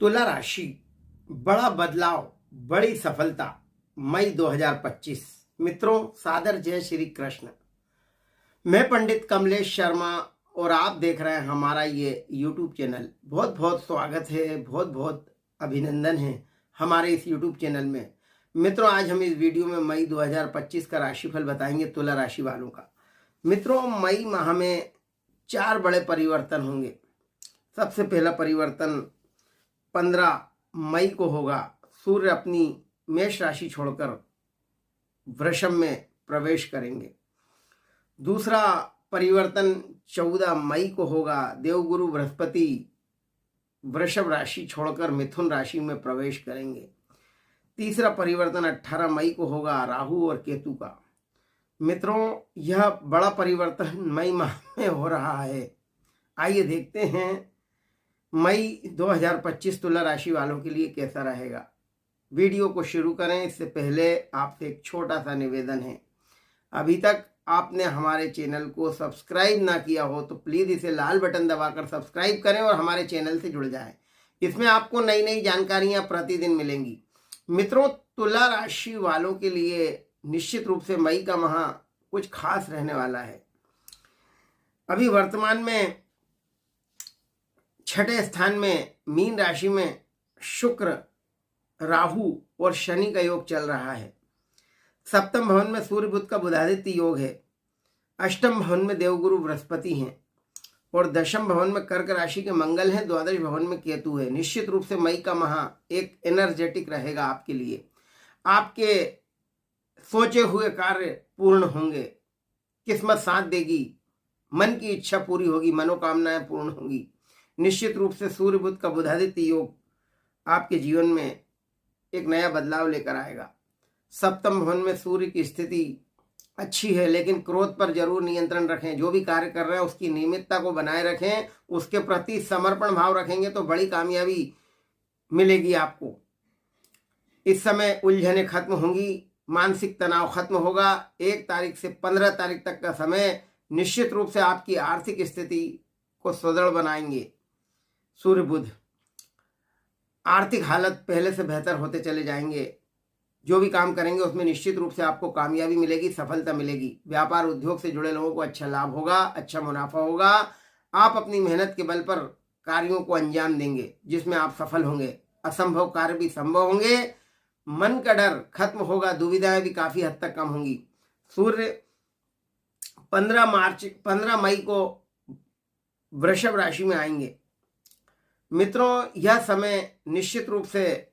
तुला राशि, बड़ा बदलाव, बड़ी सफलता, मई 2025। मित्रों, सादर जय श्री कृष्ण। मैं पंडित कमलेश शर्मा और आप देख रहे हैं हमारा ये यूट्यूब चैनल। बहुत बहुत स्वागत है, बहुत बहुत अभिनंदन है हमारे इस यूट्यूब चैनल में। मित्रों, आज हम इस वीडियो में मई 2025 का राशिफल बताएंगे तुला राशि वालों का। मित्रों, मई माह में 4 बड़े परिवर्तन होंगे। सबसे पहला परिवर्तन 15 मई को होगा। सूर्य अपनी मेष राशि छोड़कर वृषभ में प्रवेश करेंगे। दूसरा परिवर्तन 14 मई को होगा। देवगुरु बृहस्पति वृषभ राशि छोड़कर मिथुन राशि में प्रवेश करेंगे। तीसरा परिवर्तन 18 मई को होगा, राहु और केतु का। मित्रों, यह बड़ा परिवर्तन मई माह में हो रहा है। आइए देखते हैं मई 2025 तुला राशि वालों के लिए कैसा रहेगा। वीडियो को शुरू करें इससे पहले आपसे एक छोटा सा निवेदन है। अभी तक आपने हमारे चैनल को सब्सक्राइब ना किया हो तो प्लीज़ इसे लाल बटन दबाकर सब्सक्राइब करें और हमारे चैनल से जुड़ जाएं। इसमें आपको नई नई जानकारियां प्रतिदिन मिलेंगी। मित्रों, तुला राशि वालों के लिए निश्चित रूप से मई का माह कुछ खास रहने वाला है। अभी वर्तमान में 6ठे स्थान में मीन राशि में शुक्र, राहु और शनि का योग चल रहा है। सप्तम भवन में सूर्य बुध का बुधादित्य योग है। अष्टम भवन में देवगुरु बृहस्पति हैं और दशम भवन में कर्क राशि के मंगल हैं। द्वादश भवन में केतु है। निश्चित रूप से मई का माह एक एनर्जेटिक रहेगा आपके लिए। आपके सोचे हुए कार्य पूर्ण होंगे, किस्मत साथ देगी, मन की इच्छा पूरी होगी, मनोकामनाएं पूर्ण होंगी। निश्चित रूप से सूर्य बुध का बुधादित्य योग आपके जीवन में एक नया बदलाव लेकर आएगा। सप्तम भवन में सूर्य की स्थिति अच्छी है, लेकिन क्रोध पर जरूर नियंत्रण रखें। जो भी कार्य कर रहे हैं उसकी नियमितता को बनाए रखें, उसके प्रति समर्पण भाव रखेंगे तो बड़ी कामयाबी मिलेगी आपको। इस समय उलझने खत्म होंगी, मानसिक तनाव खत्म होगा। 1 तारीख से 15 तारीख तक का समय निश्चित रूप से आपकी आर्थिक स्थिति को सुदृढ़ बनाएंगे। सूर्य बुध, आर्थिक हालत पहले से बेहतर होते चले जाएंगे। जो भी काम करेंगे उसमें निश्चित रूप से आपको कामयाबी मिलेगी, सफलता मिलेगी। व्यापार उद्योग से जुड़े लोगों को अच्छा लाभ होगा, अच्छा मुनाफा होगा। आप अपनी मेहनत के बल पर कार्यों को अंजाम देंगे जिसमें आप सफल होंगे। असंभव कार्य भी संभव होंगे। मन का डर खत्म होगा, दुविधाएं भी काफी हद तक कम होंगी। सूर्य 15 मई को वृषभ राशि में आएंगे। मित्रों, यह समय निश्चित रूप से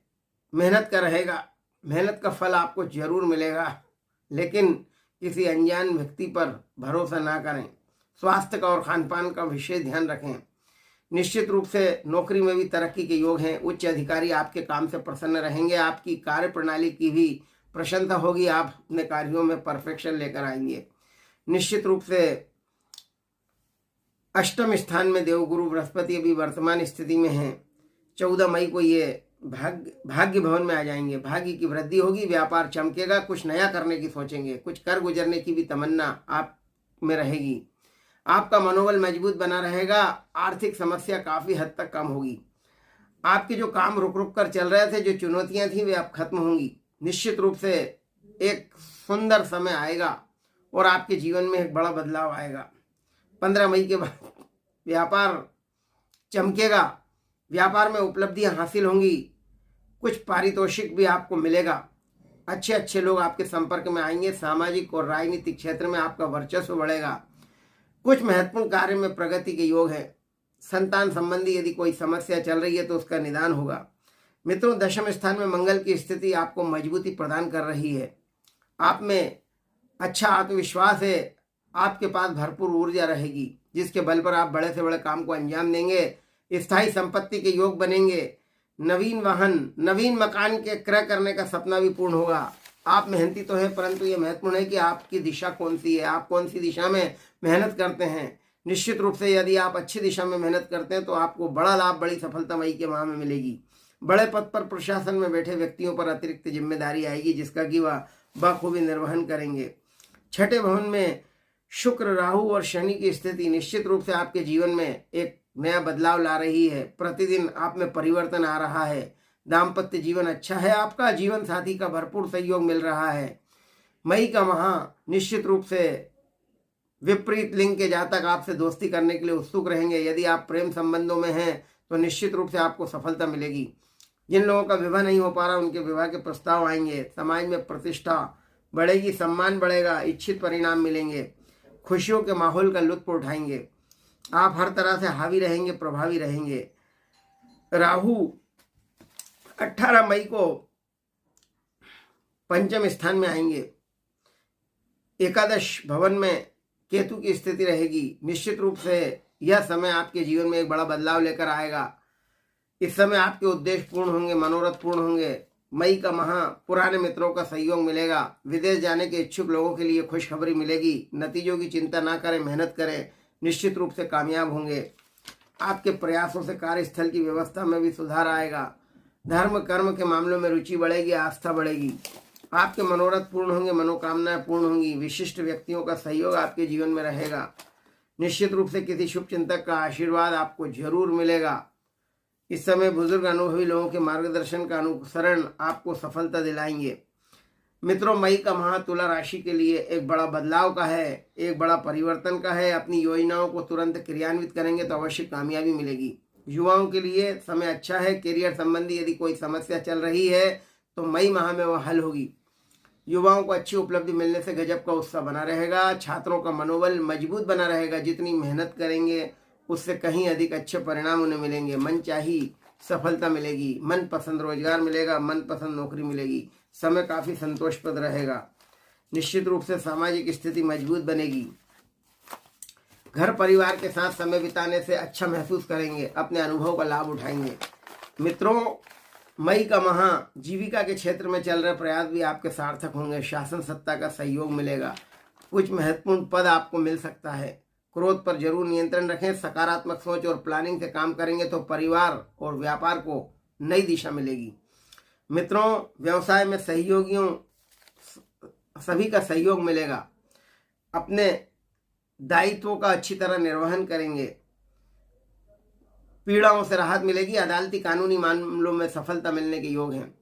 मेहनत का रहेगा। मेहनत का फल आपको जरूर मिलेगा, लेकिन किसी अनजान व्यक्ति पर भरोसा ना करें। स्वास्थ्य का और खान पान का विशेष ध्यान रखें। निश्चित रूप से नौकरी में भी तरक्की के योग हैं। उच्च अधिकारी आपके काम से प्रसन्न रहेंगे। आपकी कार्य प्रणाली की भी प्रशंसा होगी। आप अपने कार्यों में परफेक्शन लेकर आएंगे। निश्चित रूप से अष्टम स्थान में देवगुरु बृहस्पति अभी वर्तमान स्थिति में है। 14 मई को ये भाग्य भवन में आ जाएंगे। भाग्य की वृद्धि होगी, व्यापार चमकेगा, कुछ नया करने की सोचेंगे, कुछ कर गुजरने की भी तमन्ना आप में रहेगी। आपका मनोबल मजबूत बना रहेगा। आर्थिक समस्या काफी हद तक कम होगी। आपके जो काम रुक रुक कर चल रहे थे, जो चुनौतियां थी, वे अब खत्म होंगी। निश्चित रूप से एक सुंदर समय आएगा और आपके जीवन में एक बड़ा बदलाव आएगा। 15 मई के बाद व्यापार चमकेगा, व्यापार में उपलब्धियां हासिल होंगी, कुछ पारितोषिक भी आपको मिलेगा। अच्छे अच्छे लोग आपके संपर्क में आएंगे। सामाजिक और राजनीतिक क्षेत्र में आपका वर्चस्व बढ़ेगा। कुछ महत्वपूर्ण कार्य में प्रगति के योग है। संतान संबंधी यदि कोई समस्या चल रही है तो उसका निदान होगा। मित्रों, दशम स्थान में मंगल की स्थिति आपको मजबूती प्रदान कर रही है। आप में अच्छा आत्मविश्वास है। आपके पास भरपूर ऊर्जा रहेगी जिसके बल पर आप बड़े से बड़े काम को अंजाम देंगे। स्थायी संपत्ति के योग बनेंगे। नवीन वाहन, नवीन मकान के क्रय करने का सपना भी पूर्ण होगा। आप मेहनती तो हैं, परंतु ये महत्वपूर्ण है कि आपकी दिशा कौन सी है, आप कौन सी दिशा में मेहनत करते हैं। निश्चित रूप से यदि आप अच्छी दिशा में मेहनत करते हैं तो आपको बड़ा लाभ, बड़ी सफलता मई के माह में मिलेगी। बड़े पद पर प्रशासन में बैठे व्यक्तियों पर अतिरिक्त जिम्मेदारी आएगी जिसका कि वह बखूबी निर्वहन करेंगे। 6ठे भवन में शुक्र, राहु और शनि की स्थिति निश्चित रूप से आपके जीवन में एक नया बदलाव ला रही है। प्रतिदिन आप में परिवर्तन आ रहा है। दाम्पत्य जीवन अच्छा है आपका। जीवन साथी का भरपूर सहयोग मिल रहा है। मई का माह निश्चित रूप से विपरीत लिंग के जातक आपसे दोस्ती करने के लिए उत्सुक रहेंगे। यदि आप प्रेम संबंधों में हैं तो निश्चित रूप से आपको सफलता मिलेगी। जिन लोगों का विवाह नहीं हो पा रहा उनके विवाह के प्रस्ताव आएंगे। समाज में प्रतिष्ठा बढ़ेगी, सम्मान बढ़ेगा, इच्छित परिणाम मिलेंगे। खुशियों के माहौल का लुत्फ उठाएंगे। आप हर तरह से हावी रहेंगे, प्रभावी रहेंगे। राहु 18 मई को पंचम स्थान में आएंगे। एकादश भवन में केतु की स्थिति रहेगी। निश्चित रूप से यह समय आपके जीवन में एक बड़ा बदलाव लेकर आएगा। इस समय आपके उद्देश्य पूर्ण होंगे, मनोरथ पूर्ण होंगे। मई का माह पुराने मित्रों का सहयोग मिलेगा। विदेश जाने के इच्छुक लोगों के लिए खुशखबरी मिलेगी। नतीजों की चिंता ना करें, मेहनत करें, निश्चित रूप से कामयाब होंगे। आपके प्रयासों से कार्यस्थल की व्यवस्था में भी सुधार आएगा। धर्म कर्म के मामलों में रुचि बढ़ेगी, आस्था बढ़ेगी। आपके मनोरथ पूर्ण होंगे, मनोकामनाएं पूर्ण होंगी। विशिष्ट व्यक्तियों का सहयोग आपके जीवन में रहेगा। निश्चित रूप से किसी शुभ चिंतक का आशीर्वाद आपको जरूर मिलेगा। इस समय बुजुर्ग अनुभवी लोगों के मार्गदर्शन का अनुसरण आपको सफलता दिलाएंगे। मित्रों, मई का माह तुला राशि के लिए एक बड़ा बदलाव का है, एक बड़ा परिवर्तन का है। अपनी योजनाओं को तुरंत क्रियान्वित करेंगे तो अवश्य कामयाबी मिलेगी। युवाओं के लिए समय अच्छा है। करियर संबंधी यदि कोई समस्या चल रही है तो मई माह में वह हल होगी। युवाओं को अच्छी उपलब्धि मिलने से गजब का उत्साह बना रहेगा। छात्रों का मनोबल मजबूत बना रहेगा। जितनी मेहनत करेंगे उससे कहीं अधिक अच्छे परिणाम उन्हें मिलेंगे। मनचाही सफलता मिलेगी। मनपसंद रोजगार मिलेगा, मनपसंद नौकरी मिलेगी। समय काफी संतोषप्रद रहेगा। निश्चित रूप से सामाजिक स्थिति मजबूत बनेगी। घर परिवार के साथ समय बिताने से अच्छा महसूस करेंगे। अपने अनुभव का लाभ उठाएंगे। मित्रों, मई का माह जीविका के क्षेत्र में चल रहे प्रयास भी आपके सार्थक होंगे। शासन सत्ता का सहयोग मिलेगा। कुछ महत्वपूर्ण पद आपको मिल सकता है। क्रोध पर जरूर नियंत्रण रखें। सकारात्मक सोच और प्लानिंग से काम करेंगे तो परिवार और व्यापार को नई दिशा मिलेगी। मित्रों, व्यवसाय में सहयोगियों सभी का सहयोग मिलेगा। अपने दायित्वों का अच्छी तरह निर्वहन करेंगे। पीड़ाओं से राहत मिलेगी। अदालती कानूनी मामलों में सफलता मिलने के योग हैं।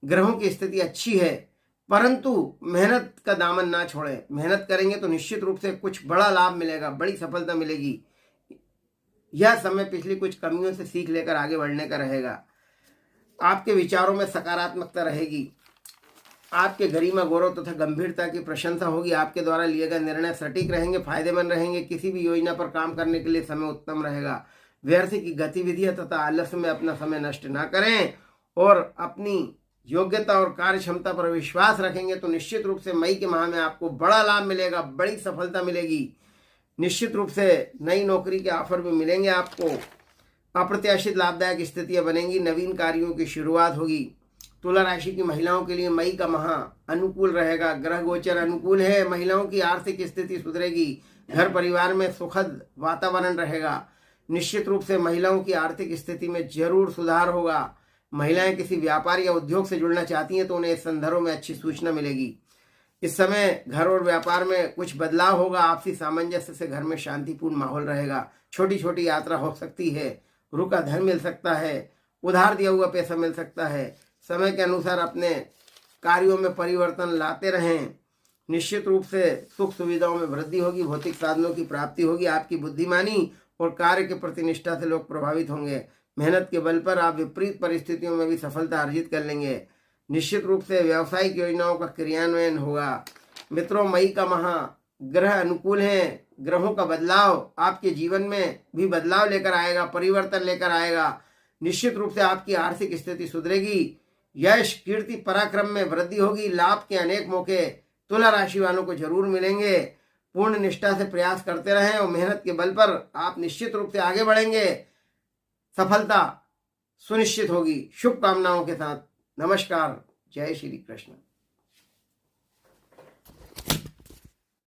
ग्रहों की स्थिति अच्छी है, परंतु मेहनत का दामन ना छोड़ें। मेहनत करेंगे तो निश्चित रूप से कुछ बड़ा लाभ मिलेगा, बड़ी सफलता मिलेगी। यह समय पिछली कुछ कमियों से सीख लेकर आगे बढ़ने का रहेगा। आपके विचारों में सकारात्मकता रहेगी। आपके गरिमा गौरव तथा गंभीरता की प्रशंसा होगी। आपके द्वारा लिए गए निर्णय सटीक रहेंगे, फायदेमंद रहेंगे। किसी भी योजना पर काम करने के लिए समय उत्तम रहेगा। व्यर्थ की गतिविधियां तथा आलस्य में अपना समय नष्ट ना करें और अपनी योग्यता और कार्य क्षमता पर विश्वास रखेंगे तो निश्चित रूप से मई के माह में आपको बड़ा लाभ मिलेगा, बड़ी सफलता मिलेगी। निश्चित रूप से नई नौकरी के ऑफर भी मिलेंगे आपको। अप्रत्याशित लाभदायक स्थितियां बनेंगी। नवीन कार्यों की शुरुआत होगी। तुला राशि की महिलाओं के लिए मई का माह अनुकूल रहेगा। ग्रह गोचर अनुकूल है। महिलाओं की आर्थिक स्थिति सुधरेगी। घर परिवार में सुखद वातावरण रहेगा। निश्चित रूप से महिलाओं की आर्थिक स्थिति में जरूर सुधार होगा। महिलाएं किसी व्यापार या उद्योग से जुड़ना चाहती हैं तो उन्हें इस संदर्भ में अच्छी सूचना मिलेगी। इस समय घर और व्यापार में कुछ बदलाव होगा। आपसी सामंजस्य से घर में शांतिपूर्ण माहौल रहेगा। छोटी छोटी यात्रा हो सकती है। रुका धन मिल सकता है। उधार दिया हुआ पैसा मिल सकता है। समय के अनुसार अपने कार्यों में परिवर्तन लाते रहें। निश्चित रूप से सुख सुविधाओं में वृद्धि होगी। भौतिक साधनों की प्राप्ति होगी। आपकी बुद्धिमानी और कार्य के प्रति निष्ठा से लोग प्रभावित होंगे। मेहनत के बल पर आप विपरीत परिस्थितियों में भी सफलता अर्जित कर लेंगे। निश्चित रूप से व्यावसायिक योजनाओं का क्रियान्वयन होगा। मित्रों, मई का माह ग्रह अनुकूल है। ग्रहों का बदलाव आपके जीवन में भी बदलाव लेकर आएगा, परिवर्तन लेकर आएगा। निश्चित रूप से आपकी आर्थिक स्थिति सुधरेगी। यश, कीर्ति, पराक्रम में वृद्धि होगी। लाभ के अनेक मौके तुला राशि वालों को जरूर मिलेंगे। पूर्ण निष्ठा से प्रयास करते रहें और मेहनत के बल पर आप निश्चित रूप से आगे बढ़ेंगे। सफलता सुनिश्चित होगी। शुभकामनाओं के साथ नमस्कार। जय श्री कृष्ण।